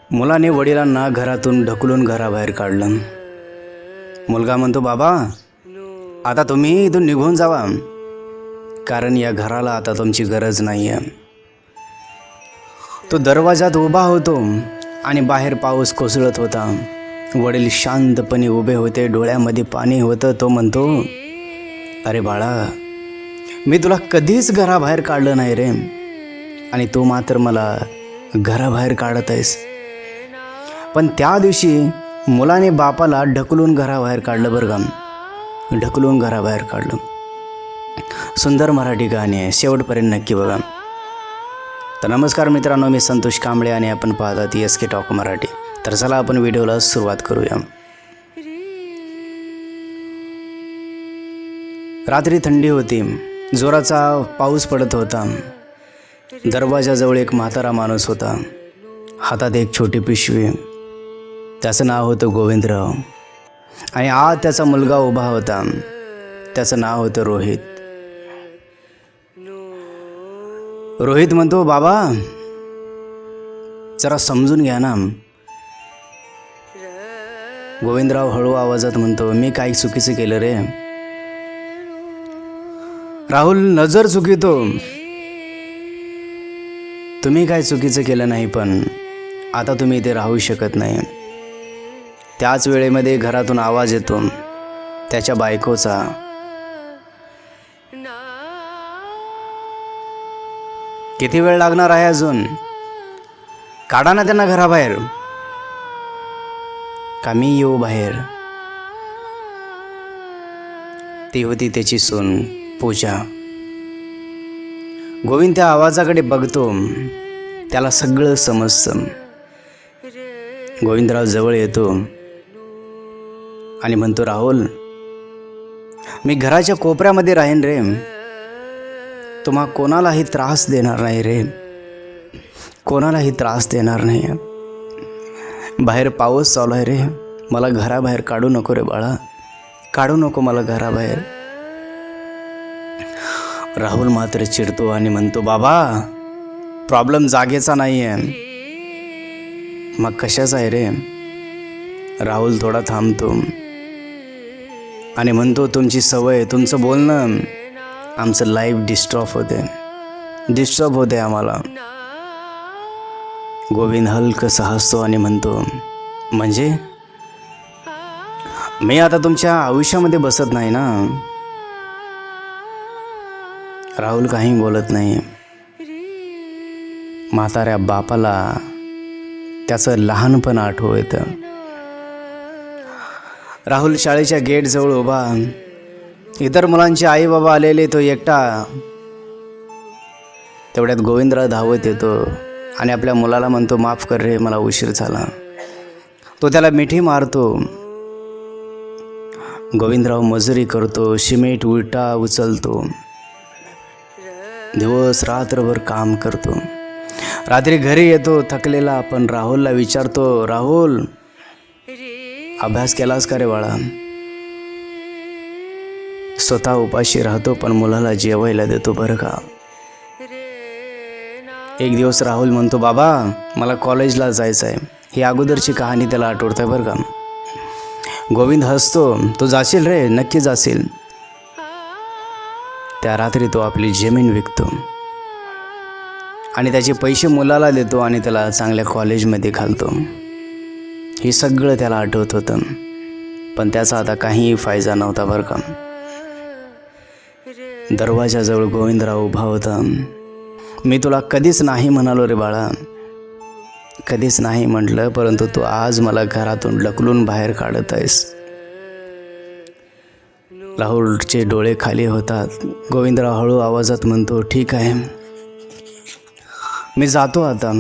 मुलाने वडिलांना घरातून ढकलून घराबाहेर काढलं. मुलगा म्हणतो, बाबा आता तुम्ही इथून निघून जावा, कारण या घराला आता तुमची गरज नाही आहे. तो दरवाजात उभा होतो आणि बाहेर पाऊस कोसळत होता. वडील शांतपणे उभे होते, डोळ्यामध्ये पाणी होतं. तो म्हणतो, अरे बाळा, मी तुला कधीच घराबाहेर काढलं नाही रे, आणि तू मात्र मला घराबाहेर काढत आहेस. पण त्या दिवशी मुलाने बापाला ढकलून घराबाहेर काढलं बरं का, ढकलून घराबाहेर काढलं. सुंदर मराठी गाणी आहे, शेवटपर्यंत नक्की बघा. तर नमस्कार मित्रांनो, मी संतोष कांबळे आणि आपण पाहतात SK टॉक मराठी. तर चला आपण व्हिडिओला सुरुवात करूया. रात्री थंडी होती, जोराचा पाऊस पडत होता. दरवाजाजवळ एक म्हातारा माणूस होता, हातात एक छोटी पिशवी. त्याचं नाव होतं गोविंदराव, आणि आज त्याचा मुलगा उभा होता. त्याचं नाव होतं रोहित. रोहित म्हणतो, बाबा जरा समजून घ्या ना. गोविंदराव हळू आवाजात म्हणतो, मी काही चुकीचं केलं रे. राहुल नजर चुकितो, तुम्ही काय चुकीचं केलं नाही, पण आता तुम्ही इथे राहू शकत नाही. त्याच वेळेमध्ये घरातून आवाज येतो, त्याच्या बायकोचा. किती वेळ लागणार आहे अजून? काढा ना त्यांना घराबाहेर. का मी येऊ बाहेर? ती होती त्याची सून पूजा. गोविंद त्या आवाजाकडे बघतो, त्याला सगळं समजतं. गोविंदराव जवळ येतो आणि म्हणतो, राहुल मी घराच्या कोपऱ्यामध्ये राहीन रे, तुम्हा कोणालाही त्रास देणार नाही रे, कोणालाही त्रास देणार नाही. बाहेर पाऊस चालू आहे रे, मला घराबाहेर काढू नको रे बाळा, काढू नको मला घराबाहेर. राहुल मात्र चिडतो आणि म्हणतो, बाबा प्रॉब्लेम जागेचा नाही आहे, मग कशाचा आहे रे? राहुल थोडा थांबतो आणि म्हणतो, तुमची सवय, तुमचं बोलणं आमचं लाईफ डिस्टर्ब होते आम्हाला. गोविंद हलकंसं हसतो आणि म्हणतो, म्हणजे मी आता तुमच्या आयुष्यामध्ये बसत नाही ना? राहुल काही बोलत नाही. म्हाताऱ्या बापाला त्याचं लहानपण आठवू येतं. राहुल शाळेच्या गेटजवळ उभा, इतर मुलांचे आई बाबा आलेले, तो एकटा. तेवढ्यात गोविंदराव धावत येतो आणि आपल्या मुलाला म्हणतो, माफ कर रे, मला उशीर झाला. तो त्याला मिठी मारतो. गोविंदराव मजुरी करतो, सिमेंट विटा उचलतो, दिवस रात्रभर काम करतो. रात्री घरी येतो थकलेला, पण राहुलला विचारतो, राहुल अभ्यास केलास का रे बाळा? स्वतः उपाशी राहतो, पण मुलाला जेवायला देतो बरं का. एक दिवस राहुल म्हणतो, बाबा मला कॉलेजला जायचं आहे. ही अगोदरची कहाणी त्याला आठवत आहे बरं का. गोविंद हसतो, तो जाशील रे, नक्की जाशील. त्या रात्री तो आपली जमीन विकतो आणि त्याचे पैसे मुलाला देतो आणि त्याला चांगल्या कॉलेजमध्ये घालतो. हे सगळं त्याला आठवत होतं, पण त्याचा आता काहीही फायदा नव्हता बरं का. दरवाजाजवळ गोविंदराव उभा होता. मी तुला कधीच नाही म्हणालो रे बाळा, कधीच नाही म्हटलं, परंतु तू आज मला घरातून ढकलून बाहेर काढत आहेस. राहुलचे डोळे खाली होतात. गोविंदराव हळू आवाजात म्हणतो, ठीक आहे, मी जातो आता.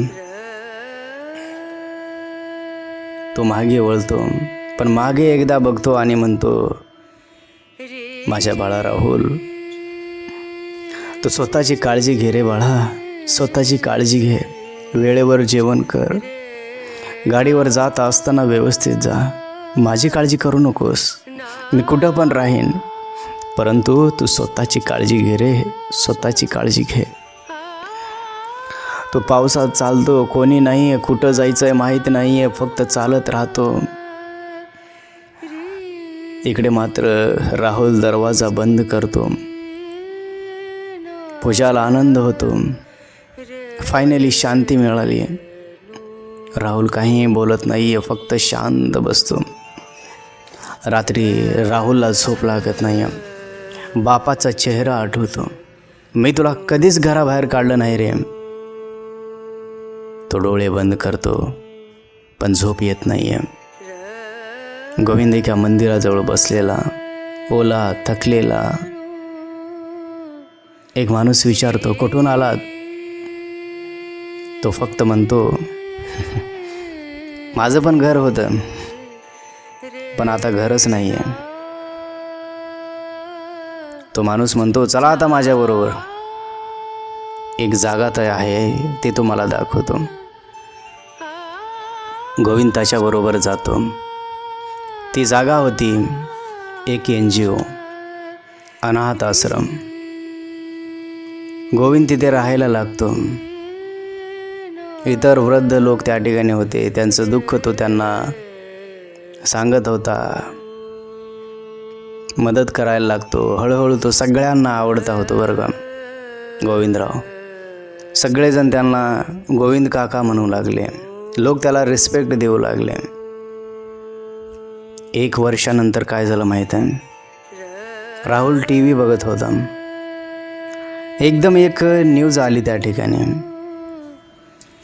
तो मागे वळतो, पण मागे एकदा बघतो आणि म्हणतो, माझ्या बाळा राहुल, तू स्वतःची काळजी घे रे बाळा, स्वतःची काळजी घे. वेळेवर जेवण कर, गाडीवर जात असताना व्यवस्थित जा. माझी काळजी करू नकोस, मी कुठं पण राहीन, परंतु तू स्वतःची काळजी घे रे, स्वतःची काळजी घे. तो पावसात चालतो, कोणी नाही आहे, कुठं जायचं आहे माहीत नाही आहे, फक्त चालत राहतो. इकडे मात्र राहुल दरवाजा बंद करतो. पूजाला आनंद होतो. फायनली शांती मिळाली. राहुल काहीही बोलत नाही आहे, फक्त शांत बसतो. रात्री राहुलला झोप लागत नाही. बापाचा चेहरा आठवतो. मी तुला कधीच घराबाहेर काढलं नाही रे. तो डोळे बंद करतो, पण झोप येत नाही आहे. गोविंद एका मंदिराजवळ बसलेला, ओला, थकलेला. एक माणूस विचारतो, कुठून आलात? तो फक्त म्हणतो, माझं पण घर होतं, पण आता घरच नाही आहे. तो माणूस म्हणतो, चला आता माझ्याबरोबर. एक जागा तर आहे, ते तुम्हाला दाखवतो. गोविंद त्याच्याबरोबर जातो. ती जागा होती एक NGO, अनाथ आश्रम. गोविंद तिथे राहायला लागतो. इतर वृद्ध लोक त्या ठिकाणी होते. त्यांचं दुःख तो त्यांना सांगत होता. मदत करायला लागतो. हळूहळू तो सगळ्यांना आवडता होतो बरं का गोविंदराव. सगळेजण त्यांना गोविंद काका म्हणू लागले. लोक त्याला रिस्पेक्ट देऊ लागले. 1 वर्षानंतर काय झालं माहीत आहे? राहुल TV बघत होता. एकदम एक न्यूज आली त्या ठिकाणी.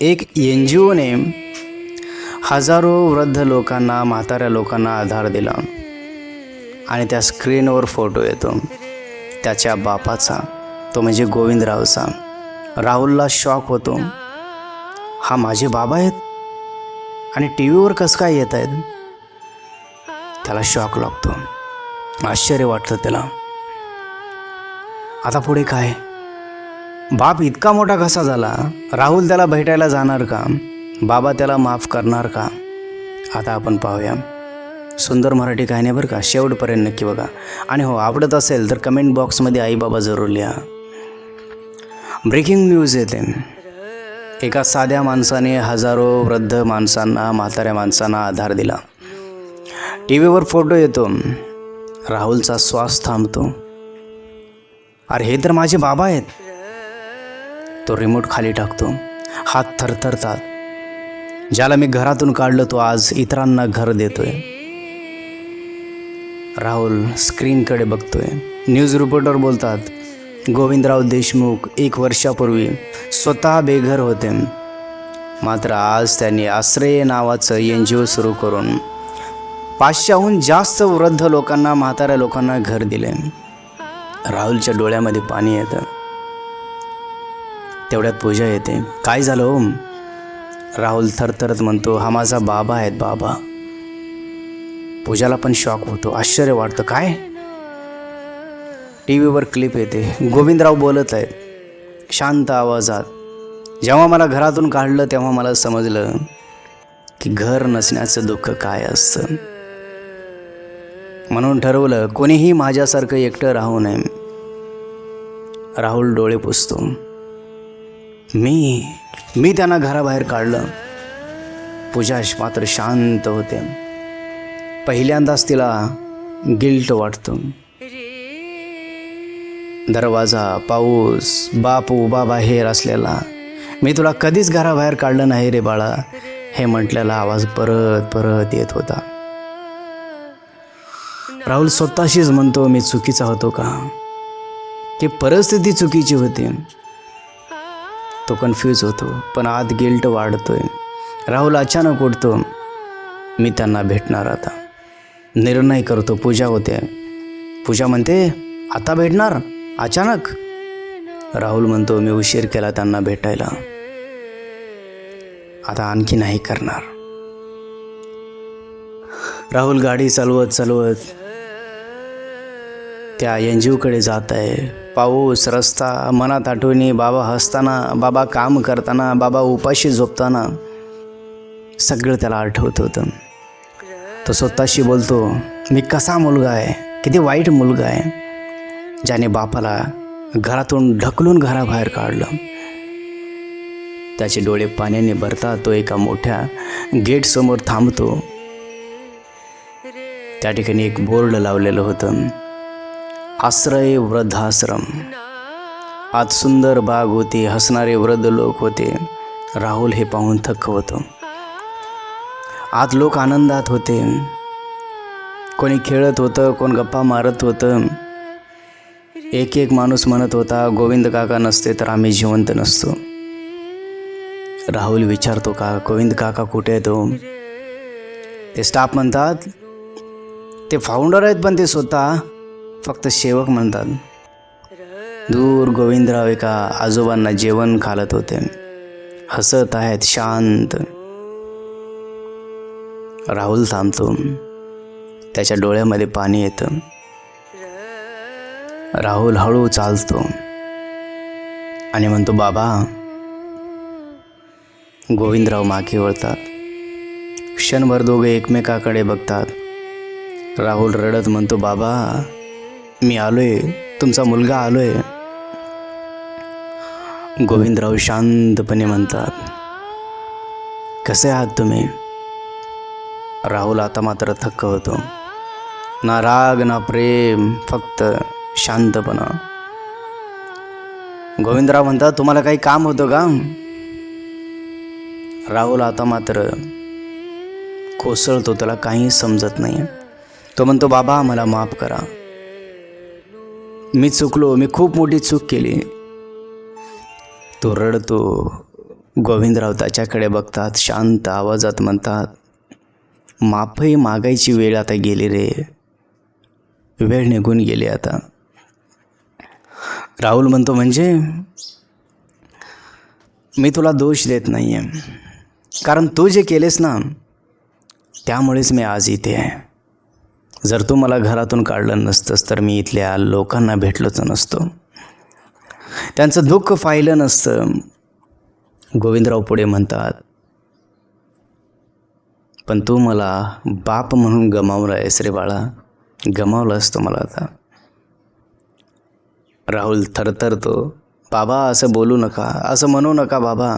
एक NGOने हजारो वृद्ध लोकांना, म्हाताऱ्या लोकांना आधार दिला. आणि त्या स्क्रीनवर फोटो येतो त्याच्या बापाचा, तो म्हणजे गोविंदरावचा. राहुलला शॉक होतो. हा माझे बाबा आहेत आणि TVवर कसं काय येत आहेत? त्याला शॉक लागतो. आश्चर्य वाटतं त्याला. आता पुढे काय? बाप इतका मोठा कसा झाला? राहुल त्याला भेटायला जाणार का? बाबा त्याला माफ करणार का? आता आपण पाहूया. सुंदर मराठी कहाणी बरं का, शेवटपर्यंत नक्की बघा. आणि हो, आवडत असेल तर कमेंट बॉक्समध्ये आई बाबा जरूर लिहा. ब्रेकिंग न्यूज येते. एका साध्या माणसाने हजारो वृद्ध माणसांना, म्हाताऱ्या माणसांना आधार दिला. TVवर फोटो येतो. राहुलचा श्वास थांबतो. अरे हे तर माझे बाबा आहेत. तो रिमोट खाली टाकतो. हात थरथरतात. ज्याला मी घरातून काढलं तो आज इतरांना घर देतोय. राहुल स्क्रीनकडे बघतोय. न्यूज रिपोर्टर बोलतात, गोविंदराव देशमुख 1 वर्षापूर्वी स्वतः बेघर होते. मात्र आज त्यांनी आश्रय नावाचं NGO सुरू करून 500हून जास्त वृद्ध लोकांना, म्हाताऱ्या लोकांना घर दिले. राहुलच्या डोळ्यामध्ये पाणी येतं. तेवढ्यात पूजा येते. काय झालं हो? राहुल थरथरत म्हणतो, हा माझा बाबा आहेत, बाबा. पूजाला पण शॉक होतो. आश्चर्य वाटतं. काय? TVवर क्लिप येते. गोविंदराव बोलत आहेत शांत आवाजात. जेव्हा मला घरातून काढलं तेव्हा मला समजलं की घर नसण्याचं दुःख काय असतं. म्हणून ठरवलं कोणीही माझ्यासारखं एकटं राहू नये. राहुल डोळे पुसतो. मी त्यांना घराबाहेर काढलं. पूजा मात्र शांत होते. पहिल्यांदाच तिला गिल्ट वाटतो. दरवाजा, पाऊस, बाप उभा बाहेर असलेला. मी तुला कधीच घराबाहेर काढलं नाही रे बाळा, हे म्हटलेला आवाज परत परत येत होता. राहुल स्वतःशीच म्हणतो, मी चुकीचा होतो का? की परिस्थिती चुकीची होती? तो कन्फ्यूज होतो, पण आत गिल्ट वाढतोय. राहुल अचानक उठतो. मी त्यांना भेटणार आता. निर्णय करतो. पूजा होते. पूजा म्हणते, आता भेटणार? अचानक? राहुल म्हणतो, मी उशीर केला त्यांना भेटायला, आता आणखी नाही करणार. राहुल गाडी चालवत त्या NGOकडे जात आहे. पाऊस, रस्ता, मनात आठवणी, बाबा हसताना, बाबा काम करताना, बाबा उपाशी झोपताना, सगळं त्याला आठवत होतं. तो स्वतःशी बोलतो, मी कसा मुलगा आहे, किती वाईट मुलगा आहे, ज्याने बापाला घरातून ढकलून घराबाहेर काढलं. त्याचे डोळे पाण्याने भरतात. तो एका मोठ्या गेटसमोर थांबतो. त्या ठिकाणी एक बोर्ड लावलेलं होतं, आश्रय वृद्धाश्रम. आत सुंदर बाग होती, हसणारे वृद्ध लोक होते. राहुल हे पाहून थक्क होतो. आत लोक आनंदात होते. कोणी खेळत होतं, कोण गप्पा मारत होतं. एक एक माणूस म्हणत होता, गोविंद काका नसते तर आम्ही जिवंत नसतो. राहुल विचारतो, का गोविंद काका कुठे आहे तो? ते स्टाफ म्हणतात, ते फाउंडर आहेत पण ते स्वतः फक्त सेवक म्हणतात. दूर गोविंदराव एका आजोबांना जेवण घालत होते, हसत आहेत, शांत. राहुल थांबतो. त्याच्या डोळ्यामध्ये पाणी येतं. राहुल हळू चालतो आणि म्हणतो, बाबा. गोविंदराव मागे वळतात. क्षणभर दोघे एकमेकाकडे बघतात. राहुल रडत म्हणतो, बाबा मी आलोय, तुमचा मुलगा आलोय. गोविंदराव शांतपणे म्हणतात, कसे आहात तुम्ही? राहुल आता मात्र थक्क होतो. ना राग ना प्रेम, फक्त शांतपणा. गोविंदराव म्हणतात, तुम्हाला काही काम होतं का? राहुल आता मात्र कोसळतो. त्याला काही समजत नाही. तो म्हणतो, बाबा मला माफ करा, मी चुकलो, मी खूप मोठी चूक केली. तो रडतो. गोविंदराव त्याच्याकडे बघतात, शांत आवाजात म्हणतात, माफही मागायची वेळ आता गेली रे, वेळ निघून गेली आता. राहुल म्हणतो, म्हणजे? मी तुला दोष देत नाही आहे, कारण तू जे केलेस ना त्यामुळेच मी आज इथे आहे. जर तू मला घरातून काढलं नसतंस तर मी इथल्या लोकांना भेटलोच नसतो, त्यांचं दुःख पाहिलं नसतं. गोविंदराव पुढे म्हणतात, पण तू मला बाप म्हणून गमावलं आहेस रे बाळा, गमावलंस तू मला आता. राहुल थरथरतो. बाबा असं बोलू नका, असं म्हणू नका बाबा.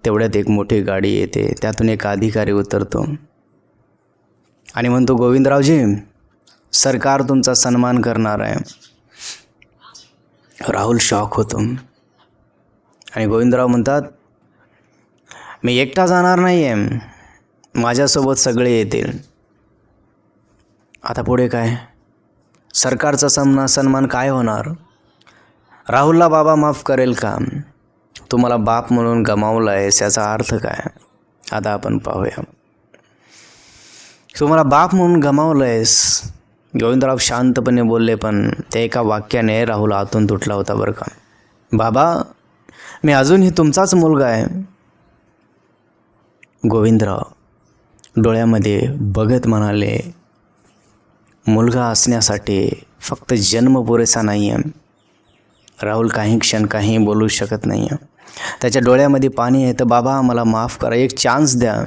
तेवढ्यात एक मोठी गाडी येते. त्यातून एक अधिकारी उतरतो आणि म्हणतो, गोविंदरावजी सरकार तुमचा सन्मान करणार आहे. राहुल शॉक होतो आणि गोविंदराव म्हणतात, मी एकटा जाणार नाही आहे, माझ्यासोबत सगळे येतील. आता पुढे काय? सरकारचा सन्मान काय होणार? राहुलला बाबा माफ करेल का? तुम्हाला बाप म्हणून गमावलं आहेस याचा अर्थ काय? आता आपण पाहूया. तुम्हाला बाप म्हणून गमावलं आहेस. गोविंदराव शांतपणे बोलले, पण त्या एका वाक्याने राहुल आतून तुटला होता बरं का. बाबा मी अजूनही तुमचाच मुलगा आहे. गोविंदराव डोळ्यामध्ये बघत म्हणाले, मुलगा असण्यासाठी फक्त जन्म पुरेसा नाही आहे. राहुल काही क्षण काही बोलू शकत नाही आहे. त्याच्या डोळ्यामध्ये पाणी येतं. बाबा मला माफ करा, एक चान्स द्या.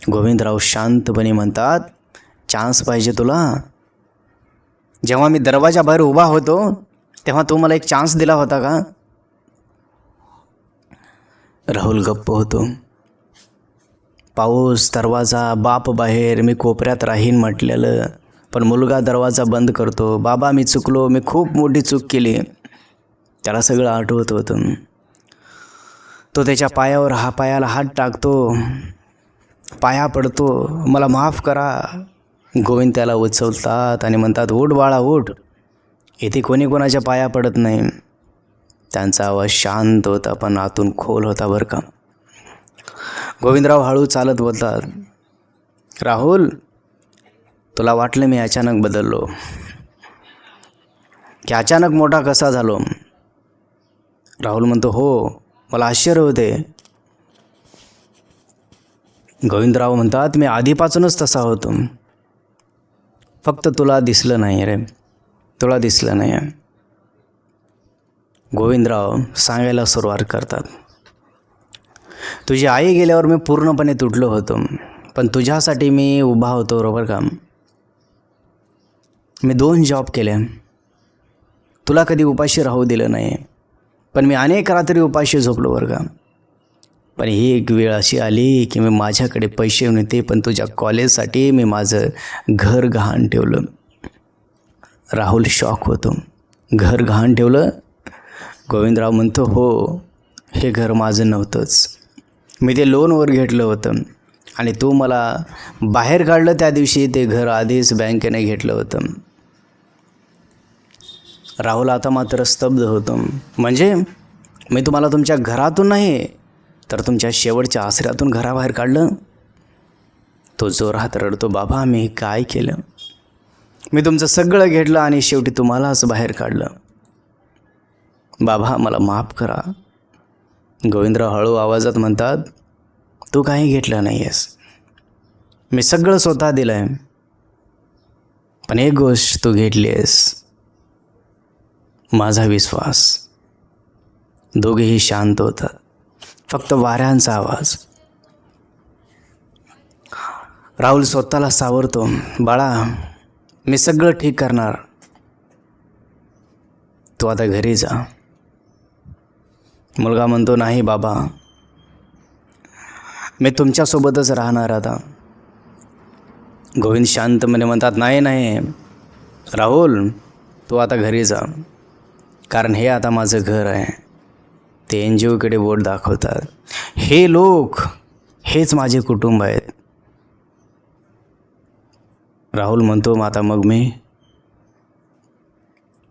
गोविंदराव शांतपणे म्हणतात, चान्स पाहिजे तुला? जेव्हा मी दरवाजाबाहेर उभा होतो तेव्हा तू मला एक चान्स दिला होता का? राहुल गप्प होतो. पाऊस, दरवाजा, बाप बाहेर, मी कोपऱ्यात राहीन म्हटलेलं, पण मुलगा दरवाजा बंद करतो. बाबा मी चुकलो, मी खूप मोठी चूक केली. त्याला सगळं आठवत होतं. तो त्याच्या पायाला हात टाकतो, पाया पडतो, मला माफ करा. गोविंद त्याला उचलतात आणि म्हणतात, उठ बाळा उठ. इथे कोणी कोणाच्या पाया पडत नाही. त्यांचा आवाज शांत होता पण आतून खोल होता बरं का. गोविंदराव हळू चालत बोलतात, राहुल तुला वाटलं मी अचानक बदललो की अचानक मोठा कसा झालो? राहुल म्हणतो, हो मला आश्चर्य होते. गोविंदराव म्हणतात, मी आधीपासूनच तसा होतो, फक्त तुला दिसलं नाही रे, तुला दिसलं नाही. गोविंदराव सांगायला सुरुवात करतात, तुझी आई गेल्यावर मी पूर्णपणे तुटलो होतो, पण तुझ्यासाठी मी उभा होतो बरोबर का. मी 2 जॉब केले, तुला कधी उपाशी राहू दिलं नाही. पण मी अनेक रात्री उपाशी झोपलो बरं का. पण ही एक वेळ अशी आली की मी माझ्याकडे पैसे नव्हते, पण तुझ्या कॉलेजसाठी मी माझं घर गहाण ठेवलं. राहुल शॉक होतो. घर गहाण ठेवलं? गोविंदराव म्हणतो, हो, हे घर माझं नव्हतंच. मी ते लोनवर घेतलं होतं आणि तू मला बाहेर काढलं त्या दिवशी ते घर आधीच बँकेने घेतलं होतं. राहुल आता मात्र स्तब्ध होतो. म्हणजे मी तुम्हाला तुमच्या घरातून नाही तर तुमच्या शेवटच्या आसऱ्यातून घराबाहेर काढलं? तो जोरात रडतो, बाबा मी काय केलं? मी तुमचं सगळं घेतलं आणि शेवटी तुम्हालाच बाहेर काढलं. बाबा मला माफ करा. गोविंदराव हळू आवाजात म्हणतात, तू काही घेतलं नाही आहेस, मी सगळं स्वतः दिलं आहे. पण एक गोष्ट तू घेतली आहेस, माझा विश्वास. दोघेही शांत होतात, फक्त वाऱ्यांचा आवाज. राहुल स्वतःला सावरतो, बाळा मी सगळं ठीक करणार, तू आता घरी जा. मुलगा म्हणतो, नाही बाबा, मी तुमच्यासोबतच राहणार आता. गोविंद शांतपणे म्हणतात, नाही राहुल, तू आता घरी जा, कारण हे आता माझं घर आहे. ते NGOकडे बोट दाखवतात. हे लोक, हेच माझे कुटुंब आहेत. राहुल म्हणतो, आता मग मी?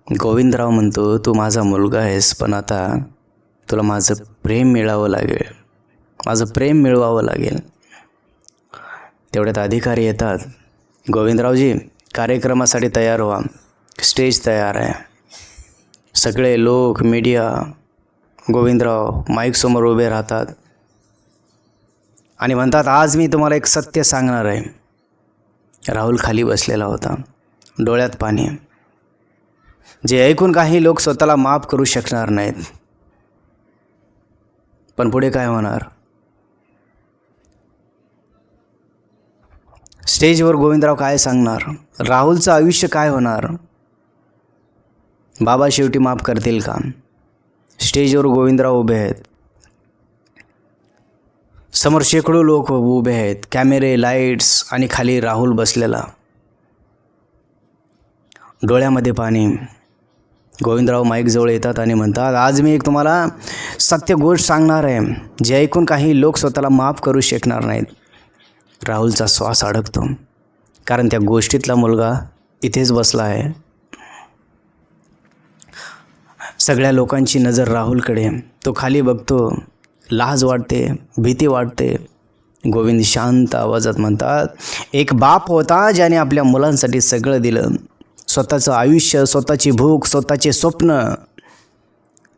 गोविंदराव म्हणतो, तू माझा मुलगा आहेस, पण आता तुला माझं प्रेम मिळावं लागेल, माझं प्रेम मिळवावं लागेल. तेवढ्यात अधिकारी येतात. गोविंदरावजी, कार्यक्रमासाठी तयार व्हा, स्टेज तयार आहे. सगळे लोक, मीडिया, गोविंदराव माईकसमोर उभे राहतात आणि म्हणतात, आज मी तुम्हाला एक सत्य सांगणार आहे. राहुल खाली बसलेला होता, डोळ्यात पाणी. जे ऐकून काही लोक स्वतःला माफ करू शकणार नाहीत. पण पुढे काय होणार? स्टेजवर गोविंदराव काय सांगणार? राहुलचं आयुष्य काय होणार? बाबा शेवटी माफ करतील का? स्टेजवर गोविंदराव उभे आहेत, समोर शेकडो लोक उभे आहेत, कॅमेरे, लाईट्स, आणि खाली राहुल बसलेला, डोळ्यामध्ये पाणी. गोविंदराव माईकजवळ येतात आणि म्हणतात, आज मी एक तुम्हाला सत्य गोष्ट सांगणार आहे, जे ऐकून काही लोक स्वतःला माफ करू शकणार नाहीत. राहुलचा श्वास अडकतो, कारण त्या गोष्टीतला मुलगा इथेच बसला आहे. सगळ्या लोकांची नजर राहुलकडे. तो खाली बघतो, लाज वाटते, भीती वाटते. गोविंद शांत आवाजात म्हणतात, एक बाप होता ज्याने आपल्या मुलांसाठी सगळं दिलं, स्वतःचं आयुष्य, स्वतःची भूक, स्वतःचे स्वप्न.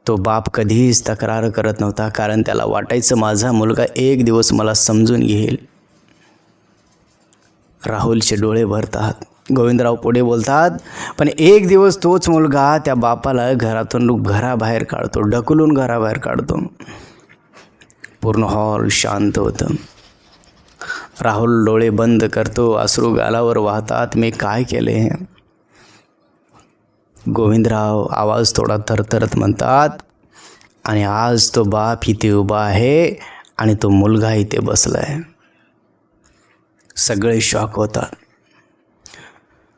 तो बाप कधीच तक्रार करत नव्हता, कारण त्याला वाटायचं माझा मुलगा एक दिवस मला समजून घेईल. राहुलचे डोळे भरतात. गोविंदराव पुढे बोलतात, पण एक दिवस तोच मुलगा त्या बापाला घरातून घराबाहेर काढतो, ढकलून घराबाहेर काढतो. पूर्ण हॉल शांत होतं. राहुल डोळे बंद करतो, अश्रू गालावर वाहतात. मी काय केले? गोविंदराव आवाज थोडा थरथरत म्हणतात, आणि आज तो बाप इथे उभा आहे आणि तो मुलगा इथे बसला आहे. सगळे शॉक होतात.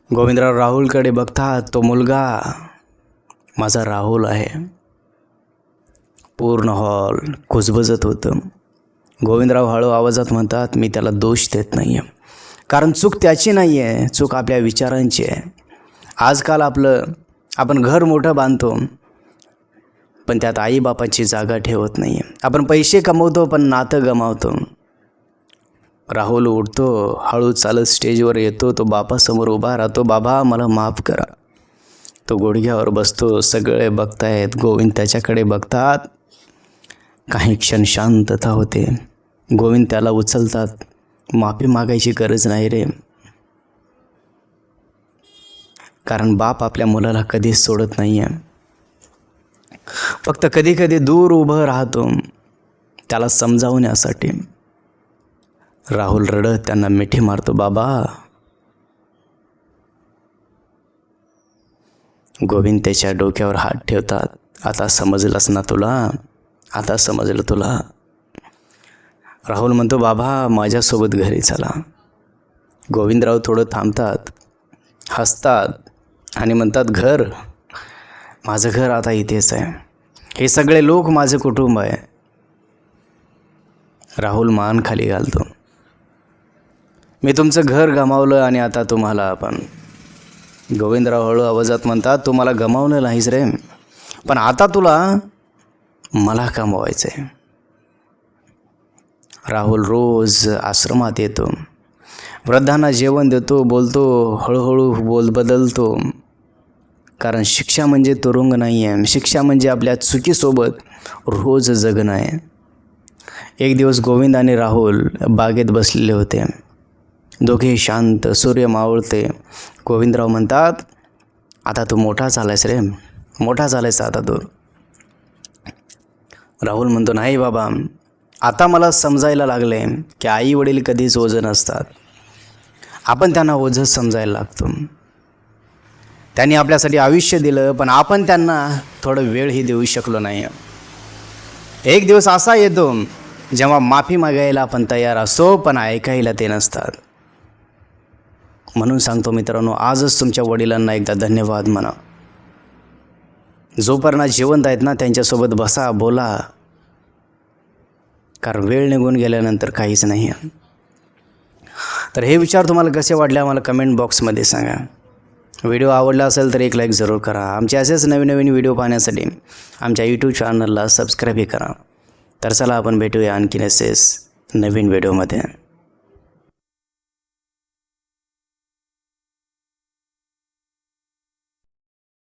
गोविंदराव राहुलकडे बघतात. तो मुलगा माझा राहुल आहे. पूर्ण हॉल कुजबुजत होतं. गोविंदराव हळू आवाजात म्हणतात, मी त्याला दोष देत नाही आहे, कारण चूक त्याची नाही आहे, चूक आपल्या विचारांची आहे. आजकाल आपण घर मोठं बांधतो, पण त्यात आईबापाची जागा ठेवत नाही आहे. आपण पैसे कमवतो, पण नातं गमावतो. राहुल उठतो, हळू चालत स्टेजवर येतो. तो बापासमोर उभा राहतो. बाबा मला माफ करा. तो गुडघ्यावर बसतो. सगळे बघतायत. गोविंद त्याच्याकडे बघतात. काही क्षण शांतता होते. गोविंद त्याला उचलतात. माफी मागायची गरज नाही रे, कारण बाप आपल्या मुलाला कधीच सोडत नाही आहे. फक्त कधी कधी दूर उभं राहतो, त्याला समजावण्यासाठी. राहुल रडत त्यांना मिठी मारतो. बाबा. गोविंद त्याच्या डोक्यावर हात ठेवतात. आता समजलंच ना तुला, आता समजलं तुला. राहुल म्हणतो, बाबा माझ्यासोबत घरी चला. गोविंदराव थोडं थांबतात, हसतात आणि म्हणतात, घर? माझं घर आता इथेच आहे. हे सगळे लोक माझं कुटुंब आहे. राहुल मान खाली घालतो. मी तुमचं घर गमावलं आणि आता तुम्हाला पण. गोविंदराव हळू आवाजात म्हणतात, तुम्हाला गमावलं नाहीस रे, पण आता तुला मला कमवायचं आहे. राहुल रोज आश्रमात येतो, वृद्धांना जेवण देतो, बोलतो, हळूहळू बदलतो. कारण शिक्षा म्हणजे तुरुंग नाही आहे, शिक्षा म्हणजे आपल्या चुकीसोबत रोज जगणं आहे. एक दिवस गोविंद आणि राहुल बागेत बसलेले होते. दोघे शांत, सूर्य मावळते. गोविंदराव म्हणतात, आता तू मोठा झालायस रे, मोठा झालायस आता तू. राहुल म्हणतो, नाही बाबा, आता मला समजायला लागले की आई वडील कधीच ओझं नसतात. आपण त्यांना ओझं समजायला लागतो. त्यांनी आपल्यासाठी आयुष्य दिलं, पण आपण त्यांना थोडं वेळही देऊ शकलो नाही. एक दिवस असा येतो जेव्हा माफी मागायला आपण तयार असतो, पण ऐकायला ते नसतात. म्हणून सांगतो मित्रांनो, आजच तुमच्या वडिलांना एकदा धन्यवाद म्हणा. जोपर्यंत जिवंत आहेत ना, त्यांच्यासोबत बसा, बोला. कारण वेळ निघून गेल्यानंतर काहीच नाही. तर हे विचार तुम्हाला कसे वाटले आम्हाला कमेंट बॉक्समध्ये सांगा. व्हिडिओ आवडला असेल तर एक लाईक जरूर करा. आमचे असेच नवीन नवीन व्हिडिओ पाहण्यासाठी आमच्या यूट्यूब चॅनलला सबस्क्राईबही करा. तर चला आपण भेटूया आणखीन असेच नवीन व्हिडिओमध्ये.